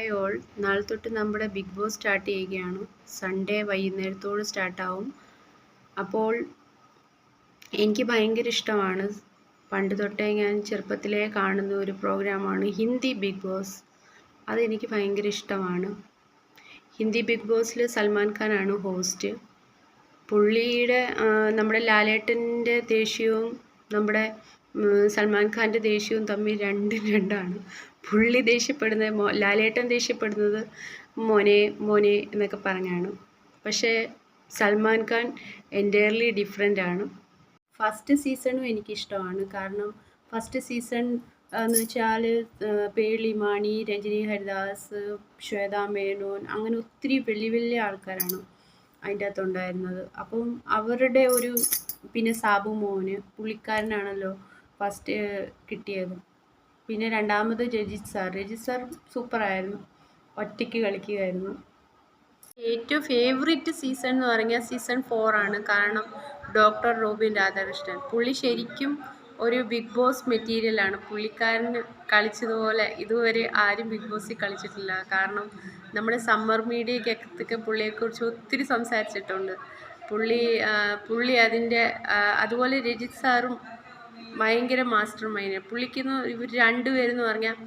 Hi all, നാളെ തൊട്ട് നമ്മുടെ ബിഗ് ബോസ് സ്റ്റാർട്ട് ചെയ്യുകയാണ്. സൺഡേ വൈകുന്നേരത്തോട് സ്റ്റാർട്ടാവും. അപ്പോൾ എനിക്ക് ഭയങ്കര ഇഷ്ടമാണ്. പണ്ട് തൊട്ടേ ഞാൻ ചെറുപ്പത്തിലേ കാണുന്ന ഒരു പ്രോഗ്രാമാണ് ഹിന്ദി ബിഗ് ബോസ്. അതെനിക്ക് ഭയങ്കര ഇഷ്ടമാണ്. ഹിന്ദി ബിഗ് ബോസിൽ സൽമാൻ ഖാനാണ് ഹോസ്റ്റ്. പുള്ളിയുടെ നമ്മുടെ ലാലേട്ടൻ്റെ ദേഷ്യവും നമ്മുടെ സൽമാൻ ഖാൻ്റെ ദേഷ്യവും തമ്മിൽ രണ്ടാണ്. പുള്ളി ദേഷ്യപ്പെടുന്നത് ലാലേട്ടൻ ദേഷ്യപ്പെടുന്നത് മോനെ മോനെ എന്നൊക്കെ പറഞ്ഞാണ്. പക്ഷേ സൽമാൻ ഖാൻ എൻറ്റയർലി ഡിഫറെൻ്റ് ആണ്. ഫസ്റ്റ് സീസണും എനിക്കിഷ്ടമാണ്. കാരണം ഫസ്റ്റ് സീസൺ എന്ന് വെച്ചാൽ പേളിമാണി, രഞ്ജിനി ഹരിദാസ്, ശ്വേത മേനോൻ, അങ്ങനെ ഒത്തിരി വലിയ ആൾക്കാരാണ് അതിൻ്റെ അകത്തുണ്ടായിരുന്നത്. അപ്പം അവരുടെ ഒരു പിന്നെ സാബു മോന് പുള്ളിക്കാരനാണല്ലോ ഫസ്റ്റ് കിട്ടിയത്. പിന്നെ രണ്ടാമത് രജിത് സാർ സൂപ്പറായിരുന്നു, ഒറ്റയ്ക്ക് കളിക്കുകയായിരുന്നു. ഏറ്റവും ഫേവറേറ്റ് സീസൺ എന്ന് പറഞ്ഞാൽ സീസൺ 4 ആണ്. കാരണം ഡോക്ടർ റോബിൻ രാധാകൃഷ്ണൻ പുള്ളി ശരിക്കും ഒരു ബിഗ് ബോസ് മെറ്റീരിയലാണ്. പുള്ളിക്കാരന് കളിച്ചതുപോലെ ഇതുവരെ ആരും ബിഗ് ബോസിൽ കളിച്ചിട്ടില്ല. കാരണം നമ്മുടെ സമ്മർ മീഡിയയ്ക്കൊക്കെ പുള്ളിയെക്കുറിച്ച് ഒത്തിരി സംസാരിച്ചിട്ടുണ്ട്. പുള്ളി അതിൻ്റെ അതുപോലെ രജിത് സാറും ഭയങ്കര മാസ്റ്റർ മൈൻഡ്. പുള്ളിക്കുന്ന ഇവർ രണ്ടുപേരെന്ന് പറഞ്ഞാൽ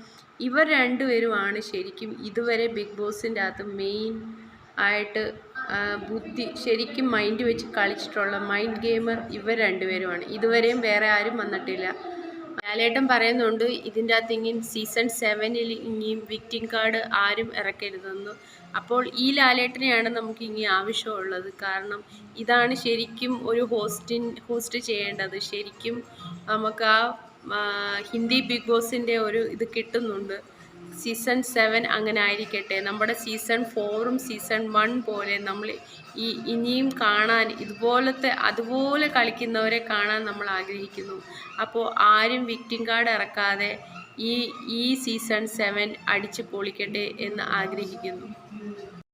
ഇവർ രണ്ടുപേരുമാണ് ശരിക്കും ഇതുവരെ ബിഗ് ബോസിൻ്റെ അകത്ത് മെയിൻ ആയിട്ട് ബുദ്ധി ശരിക്കും മൈൻഡ് വെച്ച് കളിച്ചിട്ടുള്ള മൈൻഡ് ഗെയിമർ ഇവർ രണ്ടുപേരുമാണ്. ഇതുവരെയും വേറെ ആരും വന്നിട്ടില്ല. ലാലേട്ടൻ പറയുന്നുണ്ട് ഇതിൻ്റെ അകത്ത് ഇങ്ങനെ സീസൺ 7 ഇനിയും വിക്ടിം കാർഡ് ആരും ഇറക്കരുതെന്ന്. അപ്പോൾ ഈ ലാലേട്ടനെയാണ് നമുക്ക് ഇനി ആവശ്യമുള്ളത്. കാരണം ഇതാണ് ശരിക്കും ഒരു ഹോസ്റ്റ് ചെയ്യേണ്ടത്. ശരിക്കും നമുക്ക് ആ ഹിന്ദി ബിഗ് ബോസിൻ്റെ ഒരു ഇത് കിട്ടുന്നുണ്ട്. സീസൺ 7 അങ്ങനെ ആയിരിക്കട്ടെ. നമ്മുടെ സീസൺ 4ഉം സീസൺ 1 പോലെ നമ്മൾ ഇനിയും കാണാൻ അതുപോലെ കളിക്കുന്നവരെ കാണാൻ നമ്മൾ ആഗ്രഹിക്കുന്നു. അപ്പോൾ ആരും വിക്ടിം കാർഡ് ഇറക്കാതെ ഈ സീസൺ 7 അടിച്ച് പൊളിക്കട്ടെ എന്ന് ആഗ്രഹിക്കുന്നു.